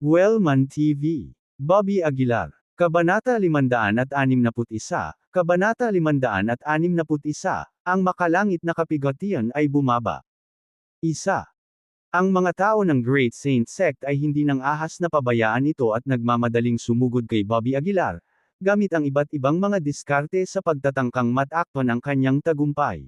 Wellman TV. Bobby Aguilar. Kabanata 561, Kabanata 561, ang makalangit na kapigatian ay bumaba. Isa. Ang mga tao ng Great Saint Sect ay hindi nang ahas na pabayaan ito at nagmamadaling sumugod kay Bobby Aguilar, gamit ang iba't ibang mga diskarte sa pagtatangkang matakpan ang kanyang tagumpay.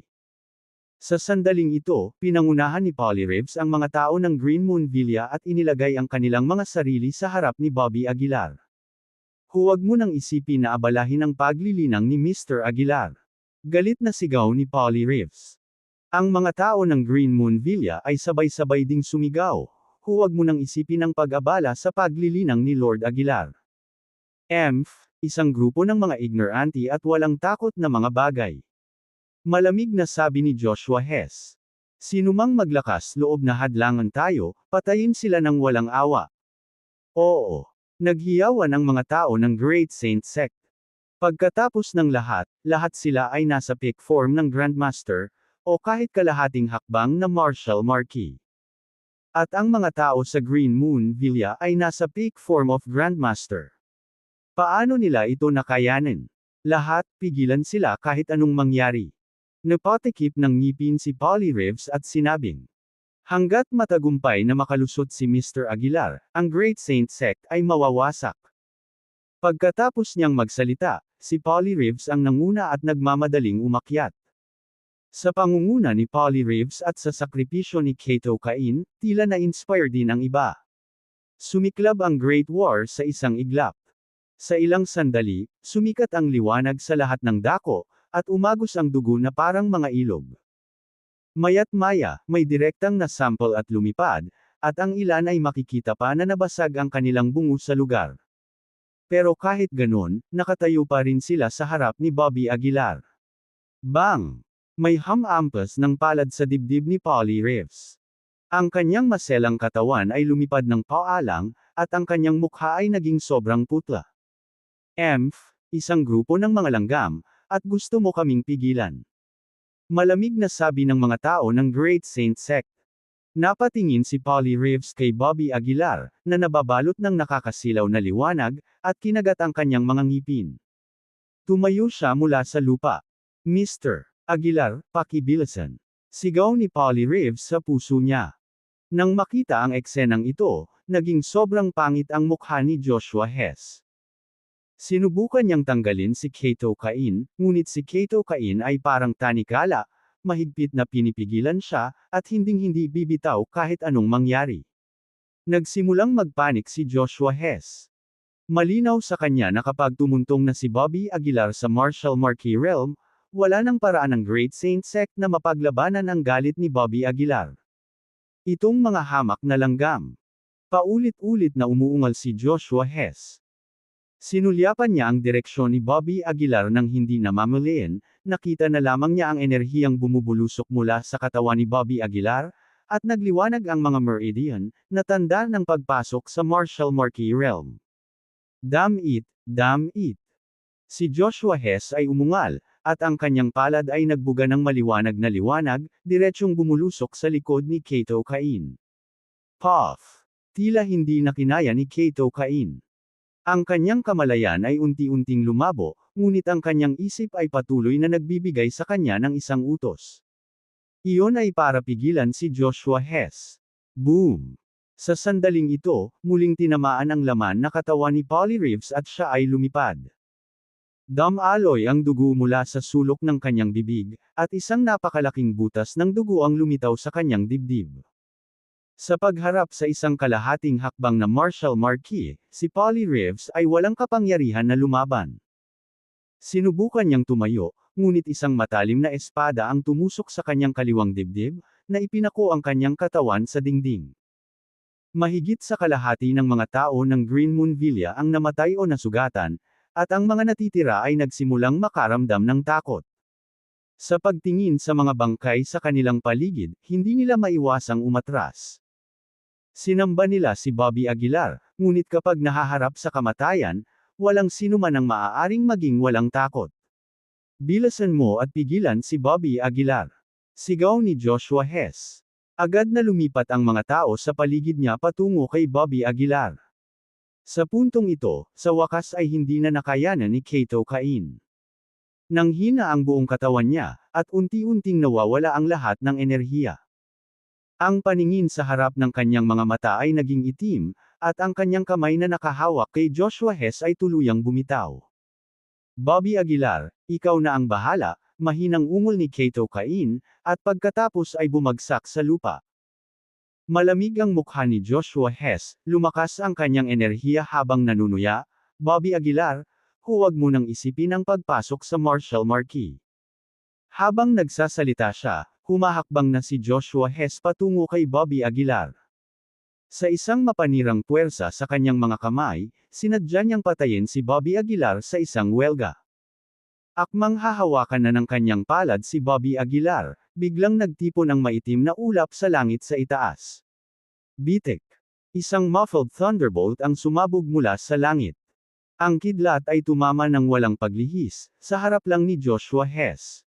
Sa sandaling ito, pinangunahan ni Polly Reeves ang mga tao ng Green Moon Villa at inilagay ang kanilang mga sarili sa harap ni Bobby Aguilar. Huwag mo nang isipin na abalahin ang paglilinang ni Mr. Aguilar. Galit na sigaw ni Polly Reeves. Ang mga tao ng Green Moon Villa ay sabay-sabay ding sumigaw. Huwag mo nang isipin ang pag-abala sa paglilinang ni Lord Aguilar. Isang grupo ng mga ignorante at walang takot na mga bagay. Malamig na sabi ni Joshua Hess. Sinumang maglakas loob na hadlangan tayo, patayin sila ng walang awa. Oo. Naghiyawan ang mga tao ng Great Saint Sect. Pagkatapos ng lahat sila ay nasa peak form ng Grandmaster, o kahit kalahating hakbang na Martial Marquis. At ang mga tao sa Green Moon Villa ay nasa peak form of Grandmaster. Paano nila ito nakayanin? Lahat, pigilan sila kahit anong mangyari. Napatikip ng ngipin si Polly Reeves at sinabing, hanggat matagumpay na makalusot si Mr. Aguilar, ang Great Saint Sect ay mawawasak. Pagkatapos niyang magsalita, si Polly Reeves ang nanguna at nagmamadaling umakyat. Sa pangunguna ni Polly Reeves at sa sakripisyo ni Kato Cain, tila na-inspire din ang iba. Sumiklab ang Great War sa isang iglap. Sa ilang sandali, sumikat ang liwanag sa lahat ng dako, at umagos ang dugo na parang mga ilog. Maya't maya, may direktang na sample at lumipad, at ang ilan ay makikita pa na nabasag ang kanilang bungo sa lugar. Pero kahit ganon, nakatayo pa rin sila sa harap ni Bobby Aguilar. Bang! May hamampas ng palad sa dibdib ni Polly Reeves. Ang kanyang maselang katawan ay lumipad ng paalang, at ang kanyang mukha ay naging sobrang putla. Isang grupo ng mga langgam, at gusto mo kaming pigilan. Malamig na sabi ng mga tao ng Great Saint Sect. Napatingin si Polly Reeves kay Bobby Aguilar, na nababalot ng nakakasilaw na liwanag, at kinagat ang kanyang mga ngipin. Tumayo siya mula sa lupa. Mr. Aguilar, pakibilisan. Sigaw ni Polly Reeves sa puso niya. Nang makita ang eksenang ito, naging sobrang pangit ang mukha ni Joshua Hess. Sinubukan niyang tanggalin si Kato Cain, ngunit si Kato Cain ay parang tanikala, mahigpit na pinipigilan siya, at hinding-hindi bibitaw kahit anong mangyari. Nagsimulang magpanik si Joshua Hess. Malinaw sa kanya na kapag tumuntong na si Bobby Aguilar sa Martial Marquis realm, wala nang paraan ng Great Saint Sect na mapaglabanan ang galit ni Bobby Aguilar. Itong mga hamak na langgam. Paulit-ulit na umuungal si Joshua Hess. Sinulyapan niya ang direksyon ni Bobby Aguilar nang hindi namamalayan, nakita na lamang niya ang enerhiyang bumubulusok mula sa katawan ni Bobby Aguilar, at nagliwanag ang mga meridian, na tanda ng pagpasok sa Martial Marquis realm. Damn it! Si Joshua Hess ay umungal, at ang kanyang palad ay nagbuga ng maliwanag na liwanag, diretsyong bumulusok sa likod ni Kato Cain. Puff! Tila hindi na kinaya ni Kato Cain. Ang kanyang kamalayan ay unti-unting lumabo, ngunit ang kanyang isip ay patuloy na nagbibigay sa kanya ng isang utos. Iyon ay para pigilan si Joshua Hess. Boom! Sa sandaling ito, muling tinamaan ang laman na katawan ni Polly Reeves at siya ay lumipad. Dumaloy ang dugo mula sa sulok ng kanyang bibig, at isang napakalaking butas ng dugo ang lumitaw sa kanyang dibdib. Sa pagharap sa isang kalahating hakbang na Martial Marquis, si Polly Reeves ay walang kapangyarihan na lumaban. Sinubukan niyang tumayo, ngunit isang matalim na espada ang tumusok sa kanyang kaliwang dibdib, na ipinako ang kanyang katawan sa dingding. Mahigit sa kalahati ng mga tao ng Green Moon Villa ang namatay o nasugatan, at ang mga natitira ay nagsimulang makaramdam ng takot. Sa pagtingin sa mga bangkay sa kanilang paligid, hindi nila maiwasang umatras. Sinamba nila si Bobby Aguilar, ngunit kapag nahaharap sa kamatayan, walang sino man ang maaaring maging walang takot. Bilasan mo at pigilan si Bobby Aguilar. Sigaw ni Joshua Hess. Agad na lumipat ang mga tao sa paligid niya patungo kay Bobby Aguilar. Sa puntong ito, sa wakas ay hindi na nakayanan ni Kato Kain. Nanghina ang buong katawan niya, at unti-unting nawawala ang lahat ng enerhiya. Ang paningin sa harap ng kanyang mga mata ay naging itim, at ang kanyang kamay na nakahawak kay Joshua Hess ay tuluyang bumitaw. Bobby Aguilar, ikaw na ang bahala, mahinang ungol ni Kato Kain, at pagkatapos ay bumagsak sa lupa. Malamig ang mukha ni Joshua Hess, lumakas ang kanyang enerhiya habang nanunuya. Bobby Aguilar, huwag mo nang isipin ang pagpasok sa Marshall Marquee. Habang nagsasalita siya, humahakbang na si Joshua Hess patungo kay Bobby Aguilar. Sa isang mapanirang puwersa sa kanyang mga kamay, sinadya niyang patayin si Bobby Aguilar sa isang welga. Akmang hahawakan na ng kanyang palad si Bobby Aguilar, biglang nagtipon ang maitim na ulap sa langit sa itaas. Bitik. Isang muffled thunderbolt ang sumabog mula sa langit. Ang kidlat ay tumama ng walang paglihis, sa harap lang ni Joshua Hess.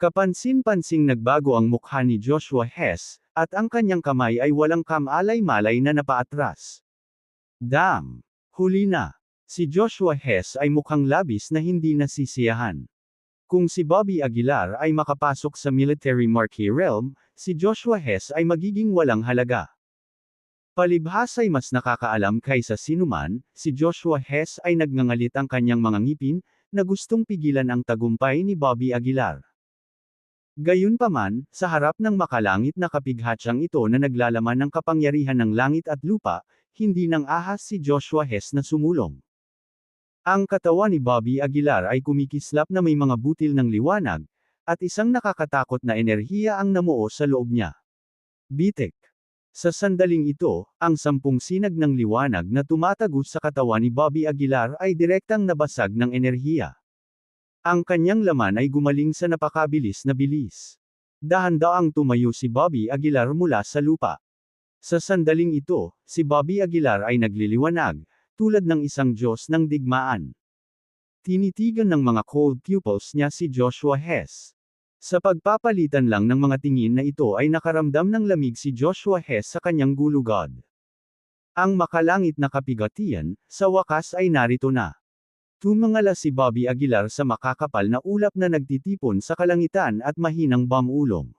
Kapansin-pansing nagbago ang mukha ni Joshua Hess, at ang kanyang kamay ay walang kamalay-malay na napaatras. Damn! Huli na! Si Joshua Hess ay mukhang labis na hindi nasisiyahan. Kung si Bobby Aguilar ay makapasok sa military marquee realm, si Joshua Hess ay magiging walang halaga. Palibhas ay mas nakakaalam kaysa sinuman, si Joshua Hess ay nagngangalit ang kanyang mga ngipin, na gustong pigilan ang tagumpay ni Bobby Aguilar. Gayunpaman, sa harap ng makalangit na kapighatsang ito na naglalaman ng kapangyarihan ng langit at lupa, hindi nang ahas si Joshua Hess na sumulong. Ang katawan ni Bobby Aguilar ay kumikislap na may mga butil ng liwanag, at isang nakakatakot na enerhiya ang namuo sa loob niya. Bitik. Sa sandaling ito, ang 10 sinag ng liwanag na tumatagos sa katawan ni Bobby Aguilar ay direktang nabasag ng enerhiya. Ang kanyang laman ay gumaling sa napakabilis na bilis. Dahan-daang tumayo si Bobby Aguilar mula sa lupa. Sa sandaling ito, si Bobby Aguilar ay nagliliwanag, tulad ng isang Diyos ng digmaan. Tinitigan ng mga cold pupils niya si Joshua Hess. Sa pagpapalitan lang ng mga tingin na ito ay nakaramdam ng lamig si Joshua Hess sa kanyang gulugod. Ang makalangit na kapigatian, sa wakas ay narito na. Tumangala si Bobby Aguilar sa makakapal na ulap na nagtitipon sa kalangitan at mahinang bamulong.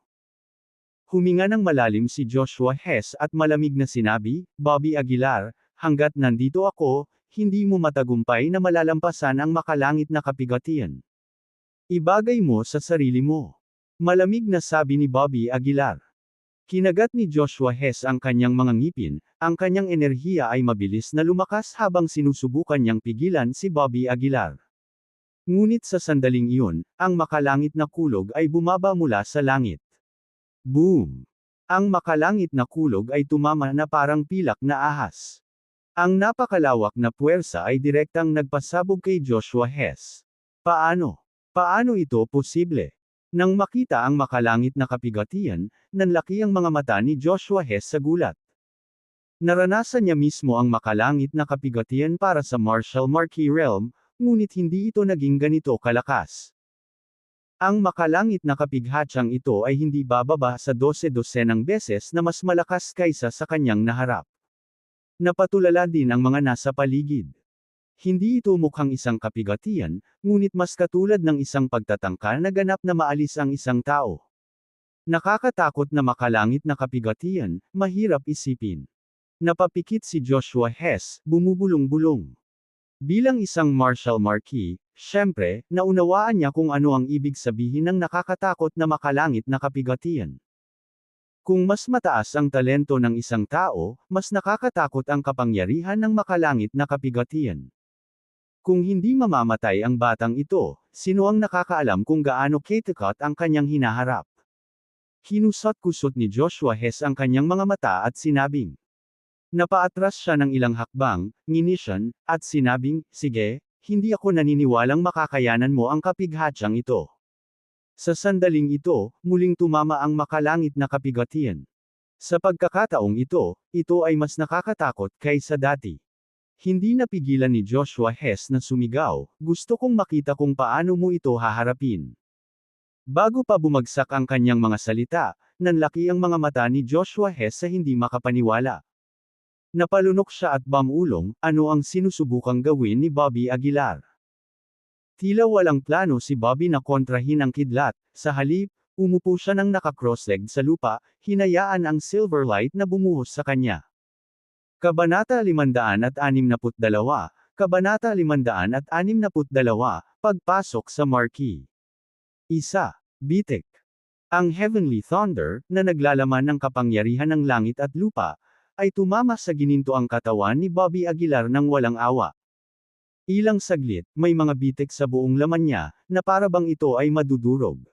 Huminga ng malalim si Joshua Hess at malamig na sinabi, Bobby Aguilar, hanggat nandito ako, hindi mo matagumpay na malalampasan ang makalangit na kapigatian. Ibagay mo sa sarili mo. Malamig na sabi ni Bobby Aguilar. Kinagat ni Joshua Hess ang kanyang mga ngipin, ang kanyang enerhiya ay mabilis na lumakas habang sinusubukan niyang pigilan si Bobby Aguilar. Ngunit sa sandaling iyon, ang makalangit na kulog ay bumaba mula sa langit. Boom! Ang makalangit na kulog ay tumama na parang pilak na ahas. Ang napakalawak na puwersa ay direktang nagpasabog kay Joshua Hess. Paano? Paano ito posible? Nang makita ang makalangit na kapigatian, nanlaki ang mga mata ni Joshua Hess sa gulat. Naranasan niya mismo ang makalangit na kapigatian para sa Marshall Marquee Realm, ngunit hindi ito naging ganito kalakas. Ang makalangit na kapighatsang ito ay hindi bababa sa 12-dosenang beses na mas malakas kaysa sa kanyang naharap. Napatulala din ang mga nasa paligid. Hindi ito mukhang isang kapigatian, ngunit mas katulad ng isang pagtatangka na ganap na maalis ang isang tao. Nakakatakot na makalangit na kapigatian, mahirap isipin. Napapikit si Joshua Hess, bumubulong-bulong. Bilang isang Marshall Marquee, syempre, naunawaan niya kung ano ang ibig sabihin ng nakakatakot na makalangit na kapigatian. Kung mas mataas ang talento ng isang tao, mas nakakatakot ang kapangyarihan ng makalangit na kapigatian. Kung hindi mamamatay ang batang ito, sino ang nakakaalam kung gaano katakot ang kanyang hinaharap? Kinusot-kusot ni Joshua Hess ang kanyang mga mata at sinabing. Napaatras siya ng ilang hakbang, nginisyan, at sinabing, sige, hindi ako naniniwalang makakayanan mo ang kapighatsang ito. Sa sandaling ito, muling tumama ang makalangit na kapigatian. Sa pagkakataong ito ay mas nakakatakot kaysa dati. Hindi napigilan ni Joshua Hess na sumigaw, gusto kong makita kung paano mo ito haharapin. Bago pa bumagsak ang kanyang mga salita, nanlaki ang mga mata ni Joshua Hess sa hindi makapaniwala. Napalunok siya at bumulong, ano ang sinusubukang gawin ni Bobby Aguilar. Tila walang plano si Bobby na kontrahin ang kidlat, sa halip, umupo siya ng naka-cross-legged sa lupa, hinayaan ang Silverlight na bumuhos sa kanya. Kabanata 562, Kabanata 562, Pagpasok sa Marquee. Isa. Bitik. Ang Heavenly Thunder, na naglalaman ng kapangyarihan ng langit at lupa, ay tumama sa ginintoang katawan ni Bobby Aguilar nang walang awa. Ilang saglit, may mga bitik sa buong laman niya, na para bang ito ay madudurog.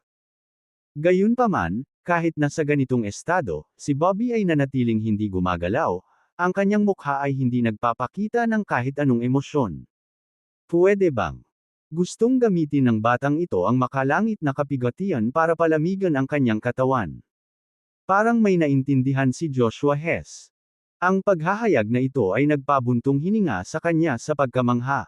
Gayunpaman, kahit nasa ganitong estado, si Bobby ay nanatiling hindi gumagalaw, ang kanyang mukha ay hindi nagpapakita ng kahit anong emosyon. Puwede bang? Gustong gamitin ng batang ito ang makalangit na kapigatian para palamigan ang kanyang katawan. Parang may naintindihan si Joshua Hess. Ang paghahayag na ito ay nagpabuntong hininga sa kanya sa pagkamangha.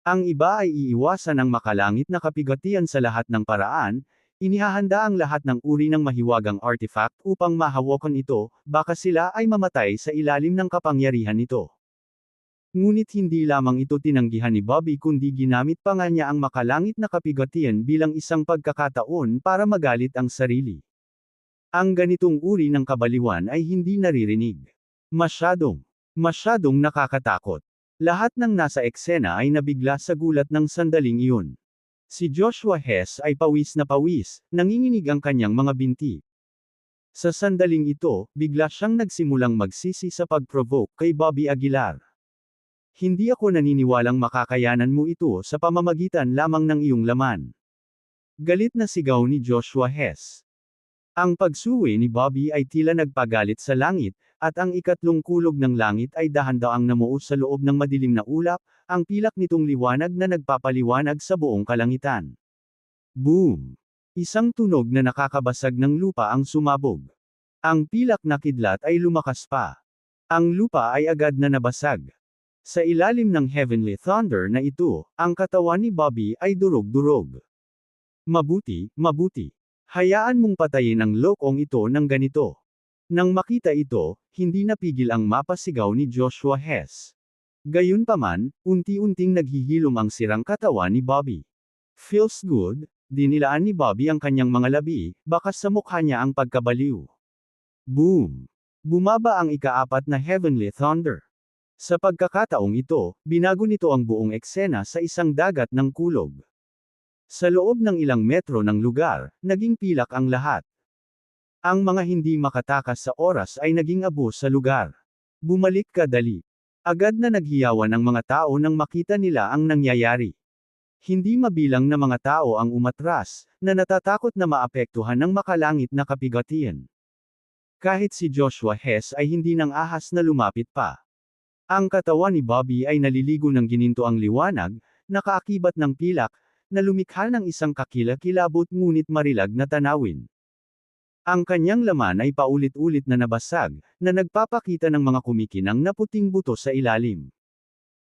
Ang iba ay iiwasan ang makalangit na kapigatian sa lahat ng paraan, inihahanda ang lahat ng uri ng mahiwagang artifact upang mahawakan ito, baka sila ay mamatay sa ilalim ng kapangyarihan nito. Ngunit hindi lamang ito tinanggihan ni Bobby kundi ginamit pa nga niya ang makalangit na kapigatian bilang isang pagkakataon para magalit ang sarili. Ang ganitong uri ng kabaliwan ay hindi naririnig. Masyadong nakakatakot. Lahat ng nasa eksena ay nabigla sa gulat ng sandaling iyon. Si Joshua Hess ay pawis na pawis, nanginginig ang kanyang mga binti. Sa sandaling ito, bigla siyang nagsimulang magsisi sa pag-provoke kay Bobby Aguilar. Hindi ako naniniwalang makakayanan mo ito sa pamamagitan lamang ng iyong laman. Galit na sigaw ni Joshua Hess. Ang pagsuwi ni Bobby ay tila nagpagalit sa langit, at ang ikatlong kulog ng langit ay dahan-daang namuo sa loob ng madilim na ulap, ang pilak nitong liwanag na nagpapaliwanag sa buong kalangitan. Boom! Isang tunog na nakakabasag ng lupa ang sumabog. Ang pilak na kidlat ay lumakas pa. Ang lupa ay agad na nabasag. Sa ilalim ng Heavenly Thunder na ito, ang katawan ni Bobby ay durog-durog. Mabuti. Hayaan mong patayin ang lokong ito ng ganito. Nang makita ito, hindi napigil ang mapasigaw ni Joshua Hess. Gayunpaman, unti-unting naghihilom ang sirang katawan ni Bobby. Feels good, dinilaan ni Bobby ang kanyang mga labi, bakas sa mukha niya ang pagkabaliw. Boom! Bumaba ang ika-4 na Heavenly Thunder. Sa pagkakataong ito, binago nito ang buong eksena sa isang dagat ng kulog. Sa loob ng ilang metro ng lugar, naging pilak ang lahat. Ang mga hindi makatakas sa oras ay naging abo sa lugar. Bumalik ka dali. Agad na naghiyawan ang mga tao nang makita nila ang nangyayari. Hindi mabilang na mga tao ang umatras, na natatakot na maapektuhan ng makalangit na kapigatian. Kahit si Joshua Hess ay hindi nang ahas na lumapit pa. Ang katawan ni Bobby ay naliligo ng ginintoang liwanag, nakaakibat ng pilak, na lumikha ng isang kakilakilabot ngunit marilag na tanawin. Ang kanyang laman ay paulit-ulit na nabasag, na nagpapakita ng mga kumikinang na puting buto sa ilalim.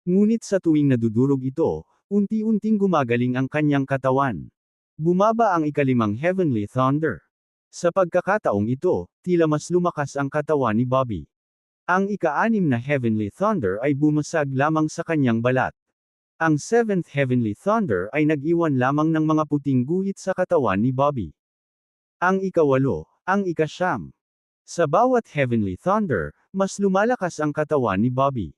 Ngunit sa tuwing nadudurog ito, unti-unting gumagaling ang kanyang katawan. Bumaba ang ika-5 Heavenly Thunder. Sa pagkakataong ito, tila mas lumakas ang katawan ni Bobby. Ang ika-6 na Heavenly Thunder ay bumasag lamang sa kanyang balat. Ang 7th Heavenly Thunder ay nag-iwan lamang ng mga puting guhit sa katawan ni Bobby. Ang ika-8, ang ika-9. Sa bawat Heavenly Thunder, mas lumalakas ang katawan ni Bobby.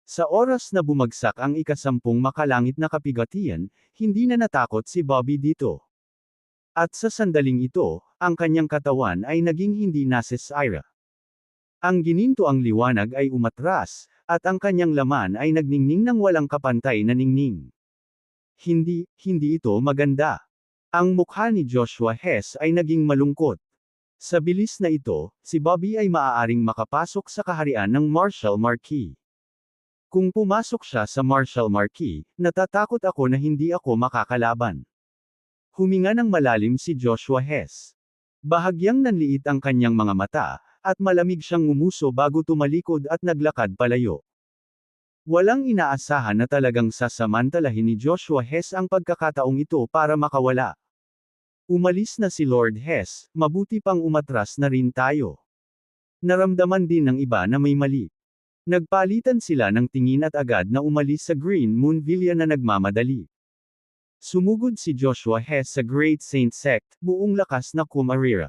Sa oras na bumagsak ang ika-10 makalangit na kapigatian, hindi na natakot si Bobby dito. At sa sandaling ito, ang kanyang katawan ay naging hindi nasisira. Ang gininto ang liwanag ay umatras, at ang kanyang laman ay nagningning ng walang kapantay na ningning. Hindi ito maganda. Ang mukha ni Joshua Hess ay naging malungkot. Sa bilis na ito, si Bobby ay maaaring makapasok sa kaharian ng Marshall Marquee. Kung pumasok siya sa Marshall Marquee, natatakot ako na hindi ako makakalaban. Huminga ng malalim si Joshua Hess. Bahagyang nanliit ang kanyang mga mata, at malamig siyang ngumuso bago tumalikod at naglakad palayo. Walang inaasahan na talagang sasamantalahin ni Joshua Hess ang pagkakataong ito para makawala. Umalis na si Lord Hess, mabuti pang umatras na rin tayo. Naramdaman din ng iba na may mali. Nagpalitan sila ng tingin at agad na umalis sa Green Moon Villa na nagmamadali. Sumugod si Joshua Hess sa Great Saint Sect, buong lakas na kumarira.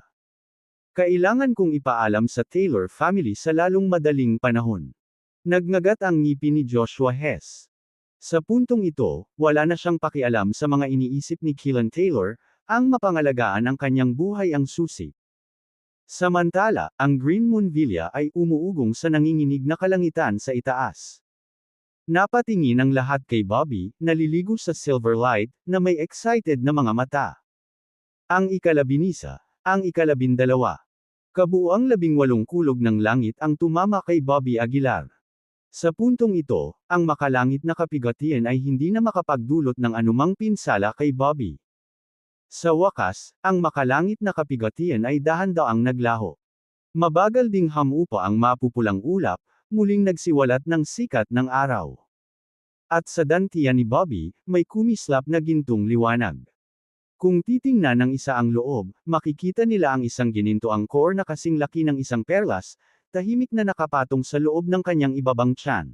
Kailangan kong ipaalam sa Taylor family sa lalong madaling panahon. Nagngagat ang ngipin ni Joshua Hess. Sa puntong ito, wala na siyang pakialam sa mga iniisip ni Keelan Taylor, ang mapangalagaan ang kanyang buhay ang susi. Samantala, ang Green Moon Villa ay umuugong sa nanginginig na kalangitan sa itaas. Napatingin ang lahat kay Bobby, naliligo sa silver light, na may excited na mga mata. Ang ikalabinisa, ang ikalabindalawa. Kabuuang 18 kulog ng langit ang tumama kay Bobby Aguilar. Sa puntong ito, ang makalangit na kapigatian ay hindi na makapagdulot ng anumang pinsala kay Bobby. Sa wakas, ang makalangit na kapigatian ay dahan-daang naglaho. Mabagal ding hamupa ang mapupulang ulap, muling nagsiwalat ng sikat ng araw. At sa dantian ni Bobby, may kumislap na gintong liwanag. Kung titingnan ng isa ang loob, makikita nila ang isang ginintoang core na kasing laki ng isang perlas, tahimik na nakapatong sa loob ng kanyang ibabang tiyan.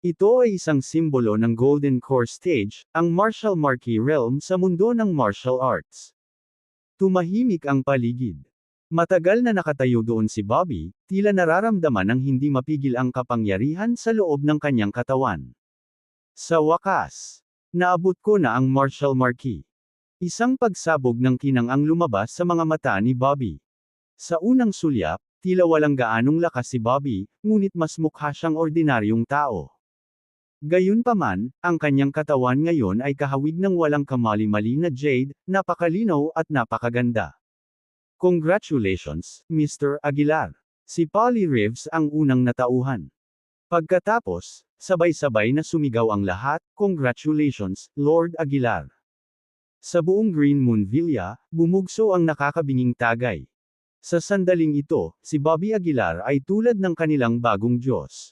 Ito ay isang simbolo ng Golden Core Stage, ang martial marquee realm sa mundo ng martial arts. Tumahimik ang paligid. Matagal na nakatayo doon si Bobby, tila nararamdaman ng hindi mapigil ang kapangyarihan sa loob ng kanyang katawan. Sa wakas, naabot ko na ang martial marquee. Isang pagsabog ng kinang ang lumabas sa mga mata ni Bobby. Sa unang sulyap, tila walang gaanong lakas si Bobby, ngunit mas mukha siyang ordinaryong tao. Gayunpaman, ang kanyang katawan ngayon ay kahawig ng walang kamali-mali na jade, napakalinaw at napakaganda. Congratulations, Mr. Aguilar. Si Polly Reeves ang unang natauhan. Pagkatapos, sabay-sabay na sumigaw ang lahat, congratulations, Lord Aguilar. Sa buong Green Moon Villa, bumugso ang nakakabinging tagay. Sa sandaling ito, si Bobby Aguilar ay tulad ng kanilang bagong Diyos.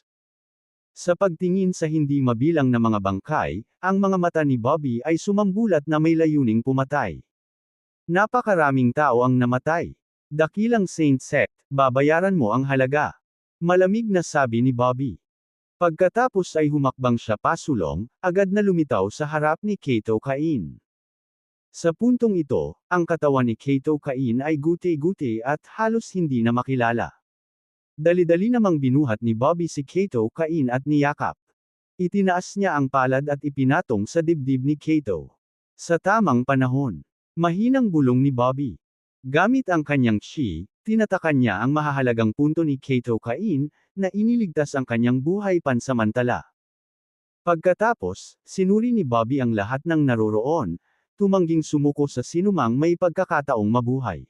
Sa pagtingin sa hindi mabilang na mga bangkay, ang mga mata ni Bobby ay sumambulat na may layuning pumatay. Napakaraming tao ang namatay. Dakilang Saint Sect, babayaran mo ang halaga. Malamig na sabi ni Bobby. Pagkatapos ay humakbang siya pasulong, agad na lumitaw sa harap ni Kato Cain. Sa puntong ito, ang katawan ni Kato Cain ay guti-guti at halos hindi na makilala. Dali-dali namang binuhat ni Bobby si Kato Cain at niyakap. Itinaas niya ang palad at ipinatong sa dibdib ni Kato. Sa tamang panahon, mahinang bulong ni Bobby. Gamit ang kanyang chi, tinatakan niya ang mahahalagang punto ni Kato Cain, na iniligtas ang kanyang buhay pansamantala. Pagkatapos, sinuri ni Bobby ang lahat ng naroroon, tumangging sumuko sa sinumang may pagkakataong mabuhay.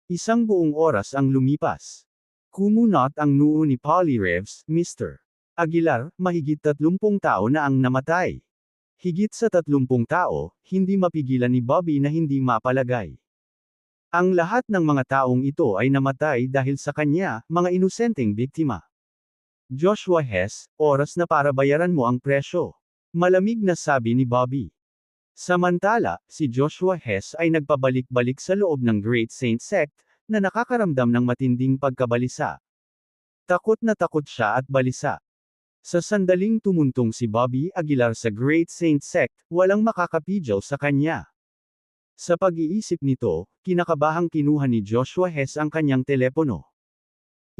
Isang buong oras ang lumipas. Kumunot ang noo ni Polly Reeves, Mr. Aguilar, mahigit 30 tao na ang namatay. Higit sa 30 tao, hindi mapigilan ni Bobby na hindi mapalagay. Ang lahat ng mga taong ito ay namatay dahil sa kanya, mga inosenteng biktima. Joshua Hess, oras na para bayaran mo ang presyo. Malamig na sabi ni Bobby. Samantala, si Joshua Hess ay nagpabalik-balik sa loob ng Great Saint Sect, na nakakaramdam ng matinding pagkabalisa. Takot na takot siya at balisa. Sa sandaling tumuntong si Bobby Aguilar sa Great Saint Sect, walang makakapigil sa kanya. Sa pag-iisip nito, kinakabahang kinuha ni Joshua Hess ang kanyang telepono.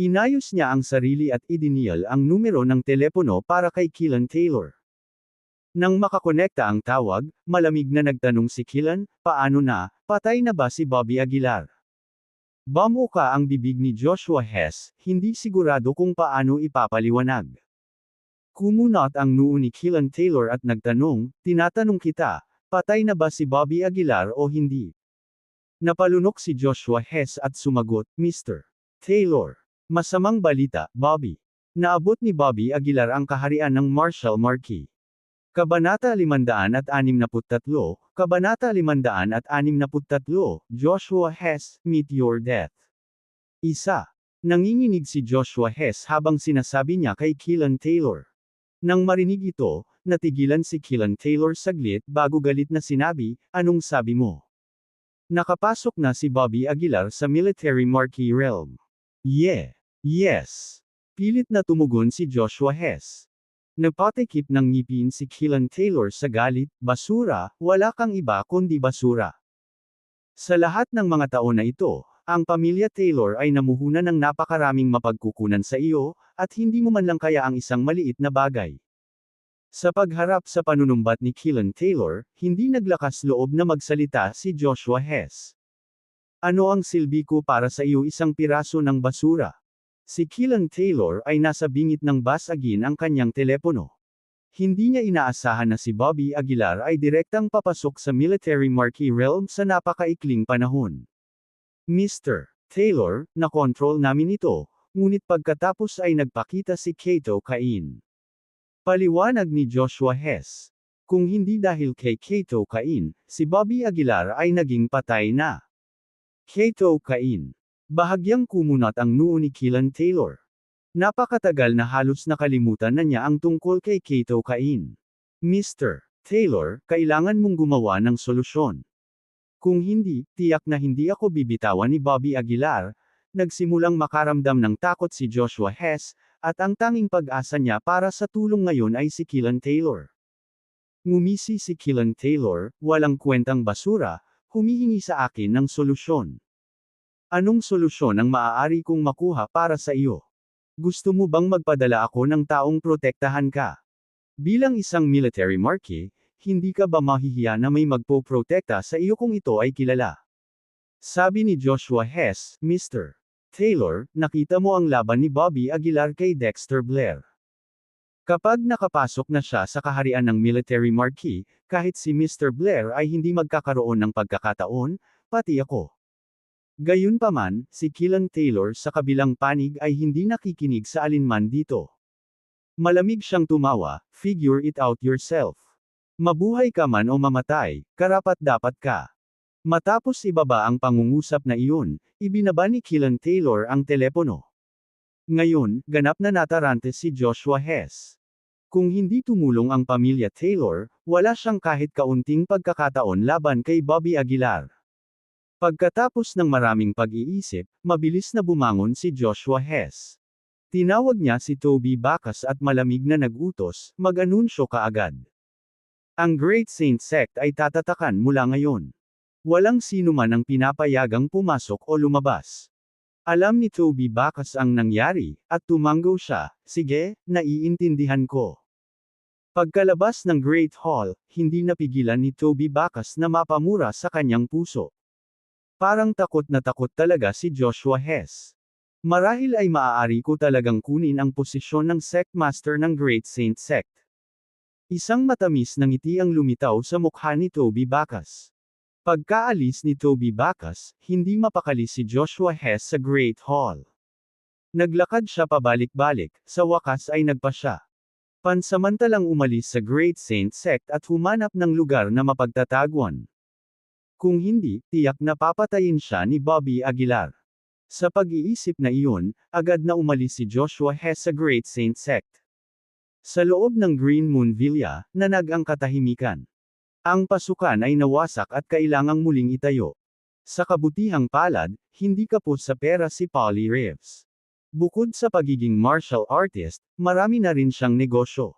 Inayos niya ang sarili at idinial ang numero ng telepono para kay Keelan Taylor. Nang makakonekta ang tawag, malamig na nagtanong si Keelan, paano na, patay na ba si Bobby Aguilar? Bumuka ang bibig ni Joshua Hess, hindi sigurado kung paano ipapaliwanag. Kumunot ang noo ni Keelan Taylor at nagtanong, tinatanong kita, patay na ba si Bobby Aguilar o hindi? Napalunok si Joshua Hess at sumagot, Mr. Taylor. Masamang balita, Bobby. Naabot ni Bobby Aguilar ang kaharian ng martial marquee. Kabanata 563, Kabanata 563, Joshua Hess, Meet Your Death. Isa. Nanginginig si Joshua Hess habang sinasabi niya kay Keelan Taylor. Nang marinig ito, natigilan si Keelan Taylor saglit bago galit na sinabi, anong sabi mo? Nakapasok na si Bobby Aguilar sa military marquee realm. Yeah. Yes. Pilit na tumugon si Joshua Hess. Nagpatikip ng ngipin si Keelan Taylor sa galit, basura, wala kang iba kundi basura. Sa lahat ng mga taon na ito, ang pamilya Taylor ay namuhunan ng napakaraming mapagkukunan sa iyo, at hindi mo man lang kaya ang isang maliit na bagay. Sa pagharap sa panunumbat ni Keelan Taylor, hindi naglakas loob na magsalita si Joshua Hess. Ano ang silbi ko para sa iyo, isang piraso ng basura? Si Keelan Taylor ay nasa bingit ng basagin ang kanyang telepono. Hindi niya inaasahan na si Bobby Aguilar ay direktang papasok sa military marquee realm sa napakaikling panahon. Mr. Taylor, nakontrol namin ito, ngunit pagkatapos ay nagpakita si Kato Cain. Paliwanag ni Joshua Hess. Kung hindi dahil kay Kato Cain, si Bobby Aguilar ay naging patay na. Kato Cain. Bahagyang kumunat ang noo ni Keelan Taylor. Napakatagal na halos nakalimutan na niya ang tungkol kay Kato Cain. Mr. Taylor, kailangan mong gumawa ng solusyon. Kung hindi, tiyak na hindi ako bibitawan ni Bobby Aguilar. Nagsimulang makaramdam ng takot si Joshua Hess, at ang tanging pag-asa niya para sa tulong ngayon ay si Keelan Taylor. Ngumisi si Keelan Taylor, walang kwentang basura, humihingi sa akin ng solusyon. Anong solusyon ang maaari kong makuha para sa iyo? Gusto mo bang magpadala ako ng taong protektahan ka? Bilang isang military marquee, hindi ka ba mahihiya na may magpoprotekta sa iyo kung ito ay kilala? Sabi ni Joshua Hess, Mr. Taylor, nakita mo ang laban ni Bobby Aguilar kay Dexter Blair. Kapag nakapasok na siya sa kaharian ng military marquee, kahit si Mr. Blair ay hindi magkakaroon ng pagkakataon, pati ako. Gayunpaman, si Keelan Taylor sa kabilang panig ay hindi nakikinig sa alinman dito. Malamig siyang tumawa, figure it out yourself. Mabuhay ka man o mamatay, karapat-dapat ka. Matapos ibaba ang pangungusap na iyon, ibinaba ni Keelan Taylor ang telepono. Ngayon, ganap na natarante si Joshua Hess. Kung hindi tumulong ang pamilya Taylor, wala siyang kahit kaunting pagkakataon laban kay Bobby Aguilar. Pagkatapos ng maraming pag-iisip, mabilis na bumangon si Joshua Hess. Tinawag niya si Toby Bacchus at malamig na nag-utos, mag-anunsyo kaagad. Ang Great Saint Sect ay tatatakan mula ngayon. Walang sino man ang pinapayagang pumasok o lumabas. Alam ni Toby Bacchus ang nangyari, at tumanggo siya, sige, naiintindihan ko. Pagkalabas ng Great Hall, hindi napigilan ni Toby Bacchus na mapamura sa kanyang puso. Parang takot na takot talaga si Joshua Hess. Marahil ay maaari ko talagang kunin ang posisyon ng Sect Master ng Great Saint Sect. Isang matamis na ngiti ang lumitaw sa mukha ni Toby Bacchus. Pagkaalis ni Toby Bacchus, hindi mapakali si Joshua Hess sa Great Hall. Naglakad siya pabalik-balik, sa wakas ay nagpa siya. Pansamantalang umalis sa Great Saint Sect at humanap ng lugar na mapagtataguan. Kung hindi, tiyak na papatayin siya ni Bobby Aguilar. Sa pag-iisip na iyon, agad na umalis si Joshua Hess sa Great Saint Sect. Sa loob ng Green Moon Villa, nanag ang katahimikan. Ang pasukan ay nawasak at kailangang muling itayo. Sa kabutihang palad, hindi kapos sa pera si Polly Reeves. Bukod sa pagiging martial artist, marami na rin siyang negosyo.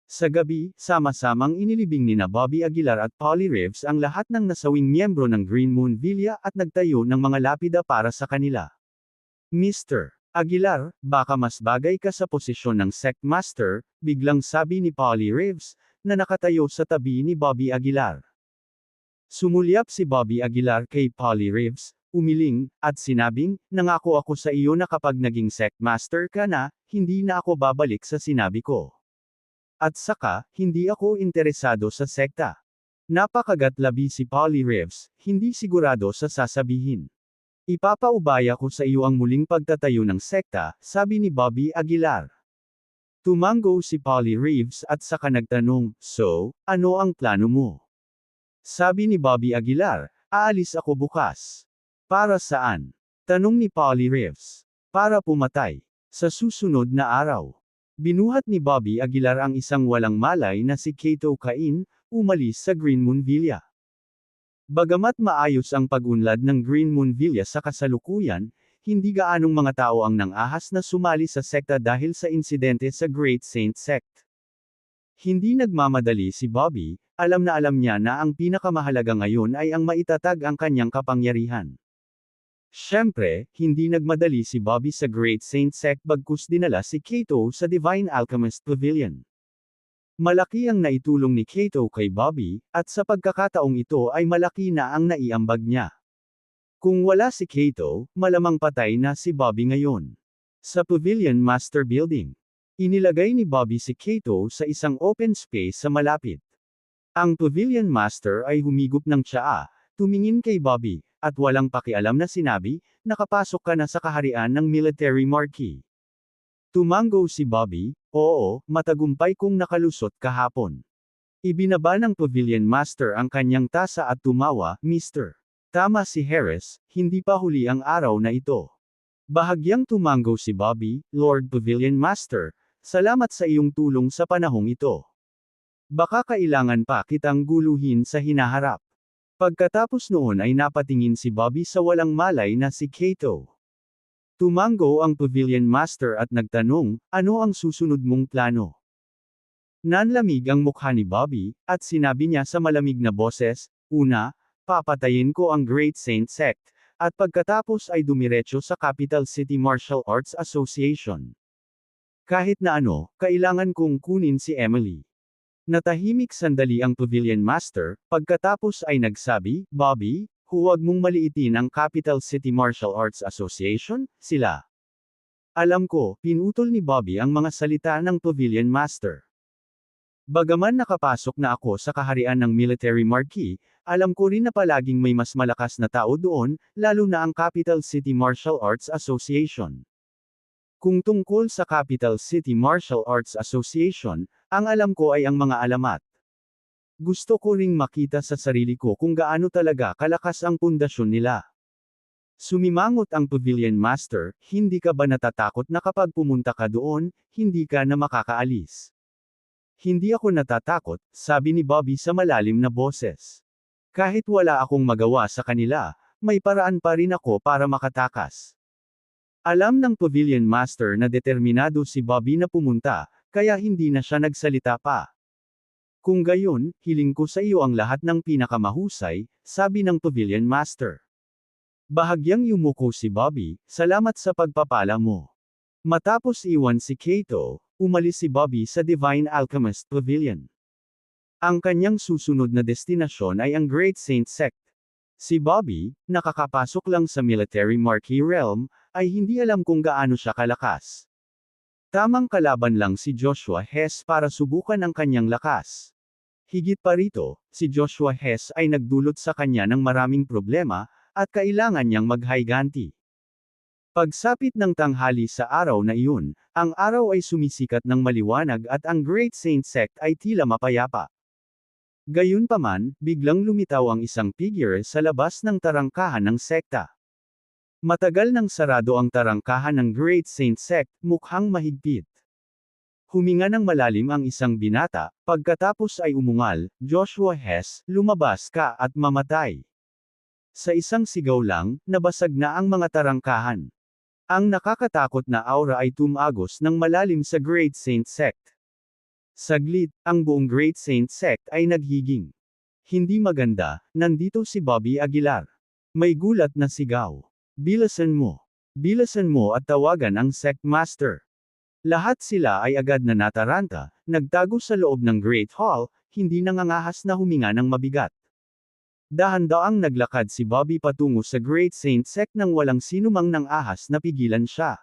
Sa gabi, sama-samang inilibing nina Bobby Aguilar at Polly Reeves ang lahat ng nasawing miyembro ng Green Moon Villa at nagtayo ng mga lapida para sa kanila. Mr. Aguilar, baka mas bagay ka sa posisyon ng Sect Master, biglang sabi ni Polly Reeves, na nakatayo sa tabi ni Bobby Aguilar. Sumulyap si Bobby Aguilar kay Polly Reeves, umiling, at sinabing, nangako ako sa iyo na kapag naging Sect Master ka na, hindi na ako babalik sa sinabi ko. At saka, hindi ako interesado sa sekta. Napakagatlabi si Polly Reeves, hindi sigurado sa sasabihin. Ipapaubaya ko sa iyo ang muling pagtatayo ng sekta, sabi ni Bobby Aguilar. Tumanggo si Polly Reeves at saka nagtanong, so, ano ang plano mo? Sabi ni Bobby Aguilar, aalis ako bukas. Para saan? Tanong ni Polly Reeves. Para pumatay. Sa susunod na araw. Binuhat ni Bobby Aguilar ang isang walang malay na si Kato Cain, umalis sa Green Moon Villa. Bagamat maayos ang pag-unlad ng Green Moon Villa sa kasalukuyan, hindi gaanong mga tao ang nang-ahas na sumali sa sekta dahil sa insidente sa Great Saint Sect. Hindi nagmamadali si Bobby, alam na alam niya na ang pinakamahalaga ngayon ay ang maitatag ang kanyang kapangyarihan. Siyempre, hindi nagmadali si Bobby sa Great Saint Sect bagkus dinala si Kato sa Divine Alchemist Pavilion. Malaki ang naitulong ni Kato kay Bobby, at sa pagkakataong ito ay malaki na ang naiambag niya. Kung wala si Kato, malamang patay na si Bobby ngayon. Sa Pavilion Master Building, inilagay ni Bobby si Kato sa isang open space sa malapit. Ang Pavilion Master ay humigop ng tsaa, tumingin kay Bobby, at walang pakialam na sinabi, nakapasok ka na sa kaharian ng military marquee. Tumango si Bobby, oo, matagumpay kong nakalusot kahapon. Ibinaba ng Pavilion Master ang kanyang tasa at tumawa, Mr. Tama si Harris, hindi pa huli ang araw na ito. Bahagyang tumango si Bobby, Lord Pavilion Master, salamat sa iyong tulong sa panahong ito. Baka kailangan pa kitang guluhin sa hinaharap. Pagkatapos noon ay napatingin si Bobby sa walang malay na si Kato. Tumango ang Pavilion Master at nagtanong, ano ang susunod mong plano? Nanlamig ang mukha ni Bobby, at sinabi niya sa malamig na boses, una, papatayin ko ang Great Saint Sect, at pagkatapos ay dumiretso sa Capital City Martial Arts Association. Kahit na ano, kailangan kong kunin si Emily. Natahimik sandali ang Pavilion Master, pagkatapos ay nagsabi, Bobby, huwag mong maliitin ang Capital City Martial Arts Association, sila. Alam ko, pinutol ni Bobby ang mga salita ng Pavilion Master. Bagaman nakapasok na ako sa kaharian ng military marquee, alam ko rin na palaging may mas malakas na tao doon, lalo na ang Capital City Martial Arts Association. Kung tungkol sa Capital City Martial Arts Association, ang alam ko ay ang mga alamat. Gusto ko ring makita sa sarili ko kung gaano talaga kalakas ang pundasyon nila. Sumimangot ang Pavilion Master, hindi ka ba natatakot na kapag pumunta ka doon, hindi ka na makakaalis? Hindi ako natatakot, sabi ni Bobby sa malalim na boses. Kahit wala akong magawa sa kanila, may paraan pa rin ako para makatakas. Alam ng Pavilion Master na determinado si Bobby na pumunta, kaya hindi na siya nagsalita pa. Kung gayon, hiling ko sa iyo ang lahat ng pinakamahusay, sabi ng Pavilion Master. Bahagyang yumuko si Bobby, salamat sa pagpapala mo. Matapos iwan si Kato, umalis si Bobby sa Divine Alchemist Pavilion. Ang kanyang susunod na destinasyon ay ang Great Saint Sect. Si Bobby, nakakapasok lang sa military marquee realm, ay hindi alam kung gaano siya kalakas. Tamang kalaban lang si Joshua Hess para subukan ang kanyang lakas. Higit pa rito, si Joshua Hess ay nagdulot sa kanya ng maraming problema, at kailangan niyang maghayganti. Pagsapit ng tanghali sa araw na iyon, ang araw ay sumisikat ng maliwanag at ang Great Saint Sect ay tila mapayapa. Gayunpaman, biglang lumitaw ang isang figure sa labas ng tarangkahan ng sekta. Matagal nang sarado ang tarangkahan ng Great Saint Sect, mukhang mahigpit. Huminga ng malalim ang isang binata, pagkatapos ay umungal, Joshua Hess, lumabas ka at mamatay. Sa isang sigaw lang, nabasag na ang mga tarangkahan. Ang nakakatakot na aura ay tumagos ng malalim sa Great Saint Sect. Saglit, ang buong Great Saint Sect ay naghiging. Hindi maganda, nandito si Bobby Aguilar. May gulat na sigaw. Bilasan mo. Bilasan mo at tawagan ang Sect Master. Lahat sila ay agad na nataranta, nagtago sa loob ng Great Hall, hindi nangangahas na huminga ng mabigat. Dahan-daang naglakad si Bobby patungo sa Great Saint Sect nang walang sinumang nang-ahas na pigilan siya.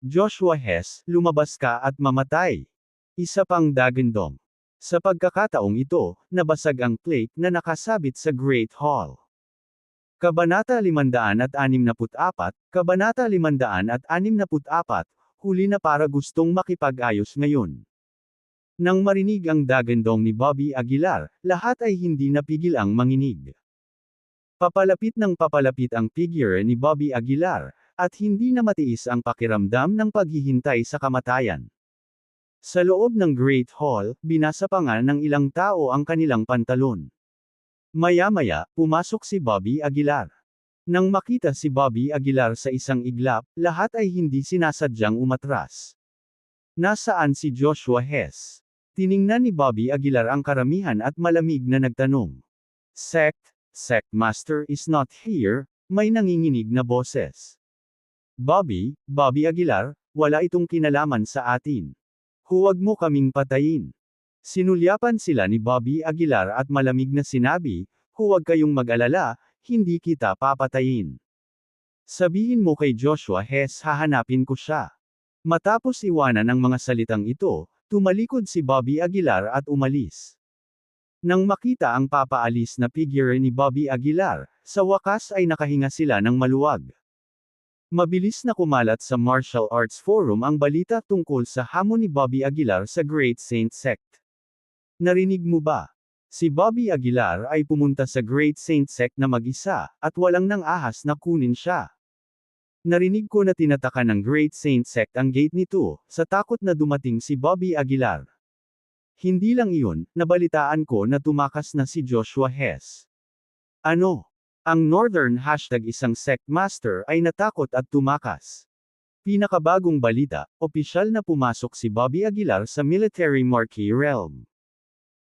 Joshua Hess, lumabas ka at mamatay. Isa pang dagandong. Sa pagkakataong ito, nabasag ang plate na nakasabit sa Great Hall. Kabanata 564, Kabanata 564, huli na para gustong makipag-ayos ngayon. Nang marinig ang dagandong ni Bobby Aguilar, lahat ay hindi napigil ang manginig. Papalapit ng papalapit ang figure ni Bobby Aguilar, at hindi na matiis ang pakiramdam ng paghihintay sa kamatayan. Sa loob ng Great Hall, binasa pa nga ng ilang tao ang kanilang pantalon. Maya-maya, pumasok si Bobby Aguilar. Nang makita si Bobby Aguilar sa isang iglap, lahat ay hindi sinasadyang umatras. Nasaan si Joshua Hess? Tiningnan ni Bobby Aguilar ang karamihan at malamig na nagtanong. Sect Master is not here, may nanginginig na boses. Bobby Aguilar, wala itong kinalaman sa atin. Huwag mo kaming patayin. Sinulyapan sila ni Bobby Aguilar at malamig na sinabi, huwag kayong mag-alala, hindi kita papatayin. Sabihin mo kay Joshua Hess hahanapin ko siya. Matapos iwanan ang mga salitang ito, tumalikod si Bobby Aguilar at umalis. Nang makita ang papaalis na figure ni Bobby Aguilar, sa wakas ay nakahinga sila ng maluwag. Mabilis na kumalat sa Martial Arts Forum ang balita tungkol sa hamon ni Bobby Aguilar sa Great Saint Sect. Narinig mo ba? Si Bobby Aguilar ay pumunta sa Great Saint Sect na mag-isa, at walang nang ahas na kunin siya. Narinig ko na tinataka ng Great Saint Sect ang gate nito, sa takot na dumating si Bobby Aguilar. Hindi lang iyon, nabalitaan ko na tumakas na si Joshua Hess. Ano? Ang Northern #isang sect master ay natakot at tumakas. Pinakabagong balita, opisyal na pumasok si Bobby Aguilar sa military marquee realm.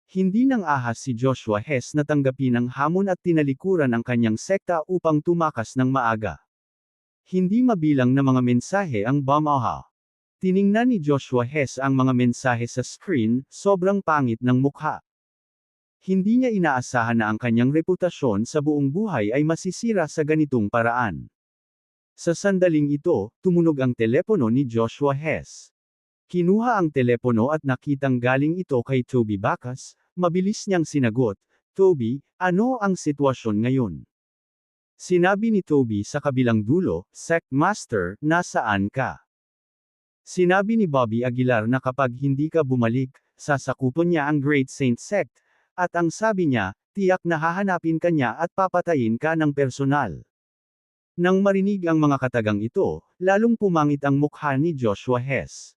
Hindi nang ahas si Joshua Hess na tanggapin ang hamon at tinalikuran ang kanyang sekta upang tumakas ng maaga. Hindi mabilang na mga mensahe ang bumaha. Tiningnan ni Joshua Hess ang mga mensahe sa screen, sobrang pangit ng mukha. Hindi niya inaasahan na ang kanyang reputasyon sa buong buhay ay masisira sa ganitong paraan. Sa sandaling ito, tumunog ang telepono ni Joshua Hess. Kinuha ang telepono at nakitang galing ito kay Toby Bacchus, mabilis niyang sinagot, Toby, ano ang sitwasyon ngayon? Sinabi ni Toby sa kabilang dulo, Sect Master, nasaan ka? Sinabi ni Bobby Aguilar na kapag hindi ka bumalik, sasakupon niya ang Great Saint Sect, at ang sabi niya, tiyak na hahanapin ka niya at papatayin ka ng personal. Nang marinig ang mga katagang ito, lalong pumangit ang mukha ni Joshua Hess.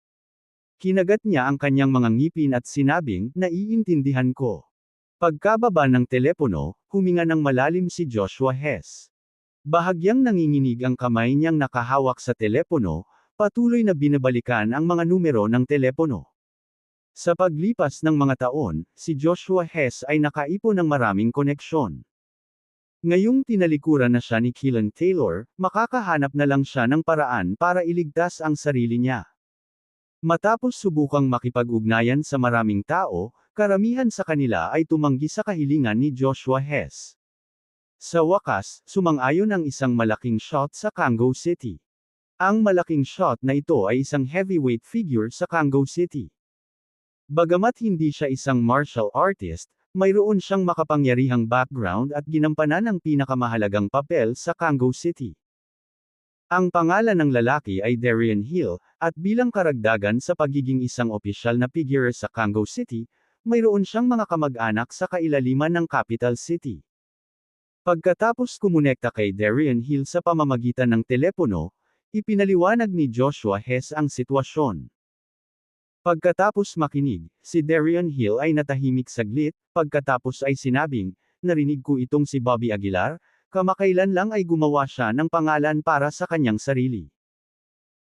Kinagat niya ang kanyang mga ngipin at sinabing, naiintindihan ko. Pagkababa ng telepono, huminga ng malalim si Joshua Hess. Bahagyang nanginginig ang kamay niyang nakahawak sa telepono, patuloy na binabalikan ang mga numero ng telepono. Sa paglipas ng mga taon, si Joshua Hess ay nakaipon ng maraming koneksyon. Ngayong tinalikuran na siya ni Keelan Taylor, makakahanap na lang siya ng paraan para iligtas ang sarili niya. Matapos subukang makipag-ugnayan sa maraming tao, karamihan sa kanila ay tumanggi sa kahilingan ni Joshua Hess. Sa wakas, sumang-ayon ang isang malaking shot sa Congo City. Ang malaking shot na ito ay isang heavyweight figure sa Congo City. Bagamat hindi siya isang martial artist, mayroon siyang makapangyarihang background at ginampanan ang pinakamahalagang papel sa Congo City. Ang pangalan ng lalaki ay Darian Hill, at bilang karagdagan sa pagiging isang opisyal na figure sa Congo City, mayroon siyang mga kamag-anak sa kailaliman ng capital city. Pagkatapos kumonekta kay Darian Hill sa pamamagitan ng telepono, ipinaliwanag ni Joshua Hess ang sitwasyon. Pagkatapos makinig, si Darian Hill ay natahimik saglit, pagkatapos ay sinabing, narinig ko itong si Bobby Aguilar, kamakailan lang ay gumawa siya ng pangalan para sa kanyang sarili.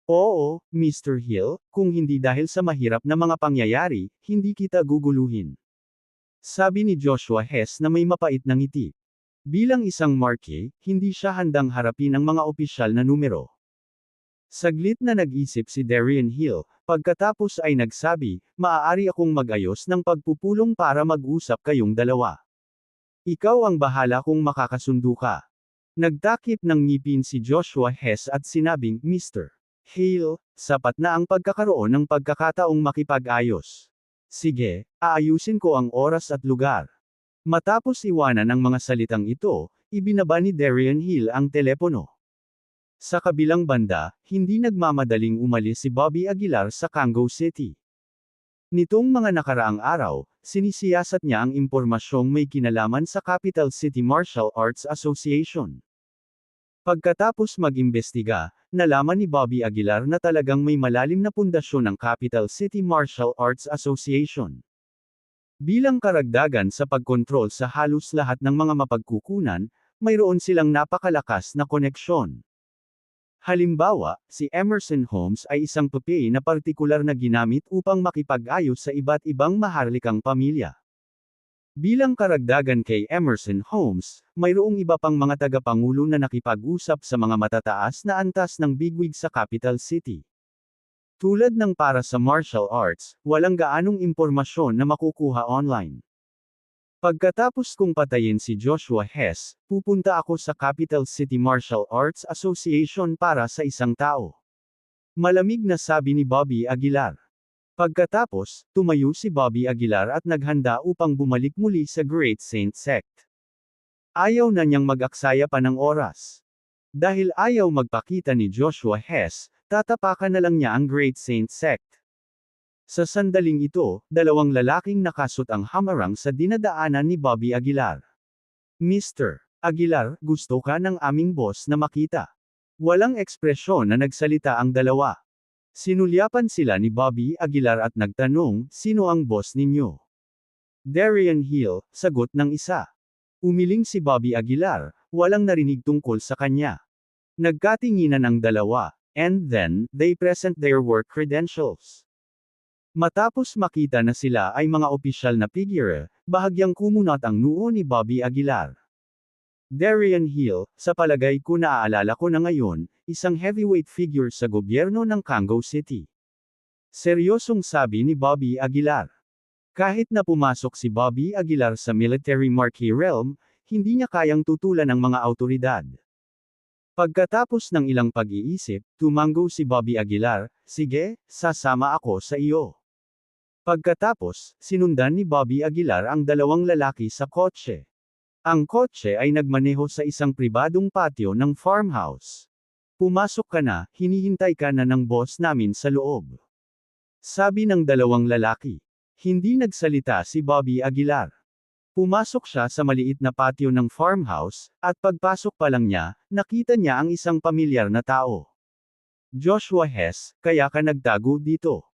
Oo, Mr. Hill, kung hindi dahil sa mahirap na mga pangyayari, hindi kita guguluhin. Sabi ni Joshua Hess na may mapait na ngiti. Bilang isang marquee, hindi siya handang harapin ang mga opisyal na numero. Saglit na nag-isip si Darian Hill, pagkatapos ay nagsabi, maaari akong mag-ayos ng pagpupulong para mag-usap kayong dalawa. Ikaw ang bahala kung makakasundo ka. Nagtakip ng ngipin si Joshua Hess at sinabing, Mr. Hill, sapat na ang pagkakaroon ng pagkakataong makipag-ayos. Sige, aayusin ko ang oras at lugar. Matapos iwanan ang mga salitang ito, ibinaba ni Darian Hill ang telepono. Sa kabilang banda, hindi nagmamadaling umalis si Bobby Aguilar sa Congo City. Nitong mga nakaraang araw, sinisiyasat niya ang impormasyong may kinalaman sa Capital City Martial Arts Association. Pagkatapos mag-imbestiga, nalaman ni Bobby Aguilar na talagang may malalim na pundasyon ng Capital City Martial Arts Association. Bilang karagdagan sa pagkontrol sa halos lahat ng mga mapagkukunan, mayroon silang napakalakas na koneksyon. Halimbawa, si Emerson Holmes ay isang pupi na partikular na ginamit upang makipag-ayos sa iba't ibang maharlikang pamilya. Bilang karagdagan kay Emerson Holmes, mayroong iba pang mga tagapangulo na nakipag-usap sa mga matataas na antas ng bigwig sa capital city. Tulad ng para sa martial arts, walang gaanong impormasyon na makukuha online. Pagkatapos kong patayin si Joshua Hess, pupunta ako sa Capital City Martial Arts Association para sa isang tao. Malamig na sabi ni Bobby Aguilar. Pagkatapos, tumayo si Bobby Aguilar at naghanda upang bumalik muli sa Great Saint Sect. Ayaw na niyang mag-aksaya pa ng oras. Dahil ayaw magpakita ni Joshua Hess, tatapakan na lang niya ang Great Saint Sect. Sa sandaling ito, dalawang lalaking nakasut ang hamarang sa dinadaanan ni Bobby Aguilar. Mr. Aguilar, gusto ka ng aming boss na makita. Walang ekspresyon na nagsalita ang dalawa. Sinulyapan sila ni Bobby Aguilar at nagtanong, sino ang boss ninyo? Darian Hill, sagot ng isa. Umiling si Bobby Aguilar, walang narinig tungkol sa kanya. Nagkatinginan ang dalawa, and then, they present their work credentials. Matapos makita na sila ay mga opisyal na figure, bahagyang kumunat ang noo ni Bobby Aguilar. Darian Hill, sa palagay ko naaalala ko na ngayon, isang heavyweight figure sa gobyerno ng Congo City. Seryosong sabi ni Bobby Aguilar. Kahit na pumasok si Bobby Aguilar sa military marquee realm, hindi niya kayang tutulan ng mga autoridad. Pagkatapos ng ilang pag-iisip, tumango si Bobby Aguilar, sige, sasama ako sa iyo. Pagkatapos, sinundan ni Bobby Aguilar ang dalawang lalaki sa kotse. Ang kotse ay nagmaneho sa isang pribadong patio ng farmhouse. Pumasok ka na, hinihintay ka na ng boss namin sa loob. Sabi ng dalawang lalaki. Hindi nagsalita si Bobby Aguilar. Pumasok siya sa maliit na patio ng farmhouse, at pagpasok pa lang niya, nakita niya ang isang pamilyar na tao. Joshua Hess, kaya ka nagtago dito?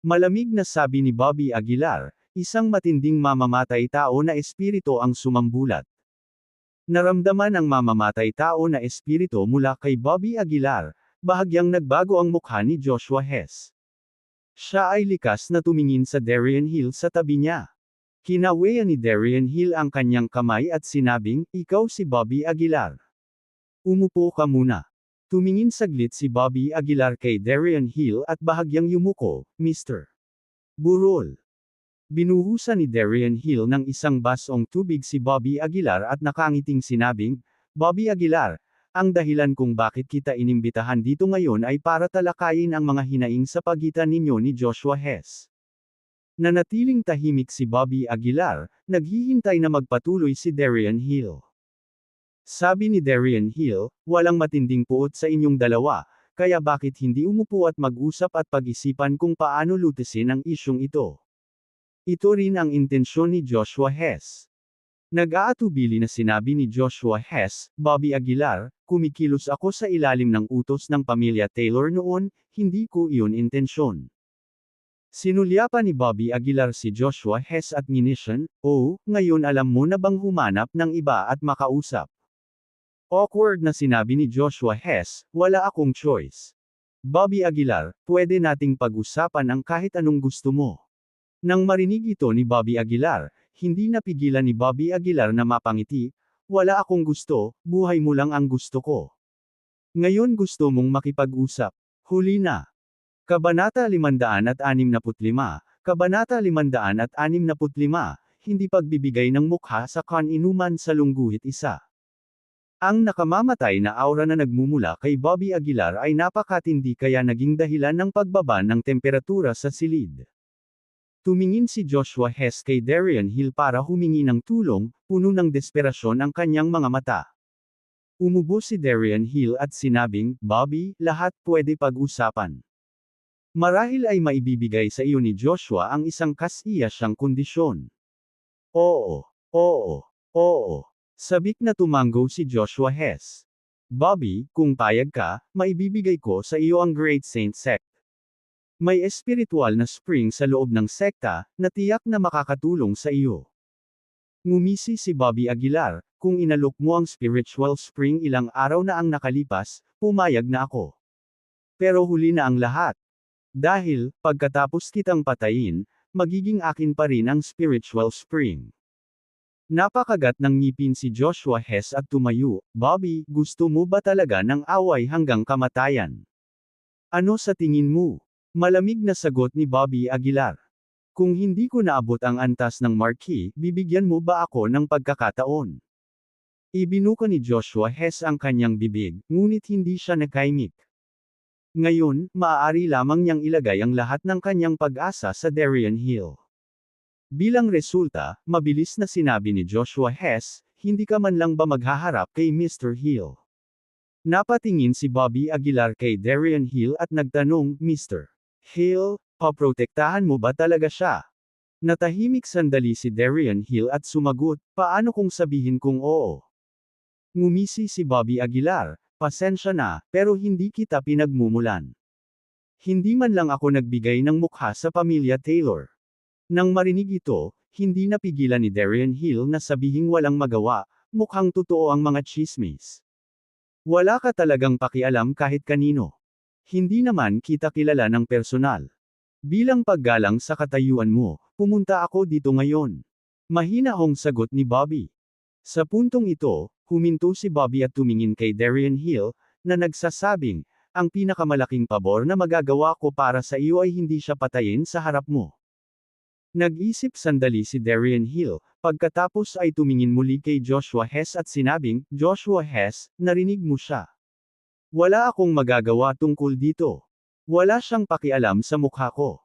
Malamig na sabi ni Bobby Aguilar, isang matinding mamamatay tao na espiritu ang sumambulat. Naramdaman ang mamamatay tao na espiritu mula kay Bobby Aguilar, bahagyang nagbago ang mukha ni Joshua Hess. Siya ay likas na tumingin sa Darian Hill sa tabi niya. Kinaweyan ni Darian Hill ang kanyang kamay at sinabing, ikaw si Bobby Aguilar. Umupo ka muna. Tumingin saglit si Bobby Aguilar kay Darian Hill at bahagyang yumuko, Mr. Burol. Binuhusan ni Darian Hill ng isang basong tubig si Bobby Aguilar at nakangiting sinabing, Bobby Aguilar, ang dahilan kung bakit kita inimbitahan dito ngayon ay para talakayin ang mga hinaing sa pagitan ninyo ni Joshua Hess. Nanatiling tahimik si Bobby Aguilar, naghihintay na magpatuloy si Darian Hill. Sabi ni Darian Hill, walang matinding puot sa inyong dalawa, kaya bakit hindi umupo at mag-usap at pag-isipan kung paano lutasin ang isyong ito. Ito rin ang intensyon ni Joshua Hess. Nag-aatubili na sinabi ni Joshua Hess, Bobby Aguilar, kumikilos ako sa ilalim ng utos ng pamilya Taylor noon, hindi ko iyon intensyon. Sinulyapan ni Bobby Aguilar si Joshua Hess at nginisyon, oh, ngayon alam mo na bang humanap ng iba at makausap. Awkward na sinabi ni Joshua Hess, wala akong choice. Bobby Aguilar, pwede nating pag-usapan ang kahit anong gusto mo. Nang marinig ito ni Bobby Aguilar, hindi napigilan ni Bobby Aguilar na mapangiti, wala akong gusto, buhay mo lang ang gusto ko. Ngayon gusto mong makipag-usap. Huli na. Kabanata 565, Kabanata 565, Hindi pagbibigay ng mukha sa kan-inuman sa lungguhit isa. Ang nakamamatay na aura na nagmumula kay Bobby Aguilar ay napakatindi kaya naging dahilan ng pagbaba ng temperatura sa silid. Tumingin si Joshua Hess kay Darian Hill para humingi ng tulong, puno ng desperasyon ang kanyang mga mata. Umubo si Darian Hill at sinabing, Bobby, lahat pwede pag-usapan. Marahil ay maibibigay sa iyo ni Joshua ang isang kasiyasang kondisyon. Oo, oo, oo. Sabik na tumango si Joshua Hess. Bobby, kung payag ka, maibibigay ko sa iyo ang Great Saint Sect. May espiritual na spring sa loob ng sekta, na tiyak na makakatulong sa iyo. Ngumisi si Bobby Aguilar, Kung inalok mo ang spiritual spring ilang araw na ang nakalipas, pumayag na ako. Pero huli na ang lahat. Dahil, pagkatapos kitang patayin, magiging akin pa rin ang spiritual spring. Napakagat ng ngipin si Joshua Hess at tumayo. Bobby, gusto mo ba talaga ng away hanggang kamatayan? Ano sa tingin mo? Malamig na sagot ni Bobby Aguilar. Kung hindi ko naabot ang antas ng marquee, bibigyan mo ba ako ng pagkakataon? Ibinuka ni Joshua Hess ang kanyang bibig, ngunit hindi siya nakaimik. Ngayon, maaari lamang niyang ilagay ang lahat ng kanyang pag-asa sa Darien Hill. Bilang resulta, mabilis na sinabi ni Joshua Hess, hindi ka man lang ba maghaharap kay Mr. Hill? Napatingin si Bobby Aguilar kay Darien Hill at nagtanong, Mr. Hill, paprotektahan mo ba talaga siya? Natahimik sandali si Darien Hill at sumagot, paano kung sabihin kong oo? Ngumisi si Bobby Aguilar, pasensya na, pero hindi kita pinagmumulan. Hindi man lang ako nagbigay ng mukha sa pamilya Taylor. Nang marinig ito, hindi napigilan ni Darien Hill na sabihing walang magawa, mukhang totoo ang mga tsismis. Wala ka talagang pakialam kahit kanino. Hindi naman kita kilala ng personal. Bilang paggalang sa katayuan mo, pumunta ako dito ngayon. Mahinahong sagot ni Bobby. Sa puntong ito, huminto si Bobby at tumingin kay Darien Hill, na nagsasabing, ang pinakamalaking pabor na magagawa ko para sa iyo ay hindi siya patayin sa harap mo. Nag-isip sandali si Darien Hill, pagkatapos ay tumingin muli kay Joshua Hess at sinabing, Joshua Hess, narinig mo siya. Wala akong magagawa tungkol dito. Wala siyang pakialam sa mukha ko.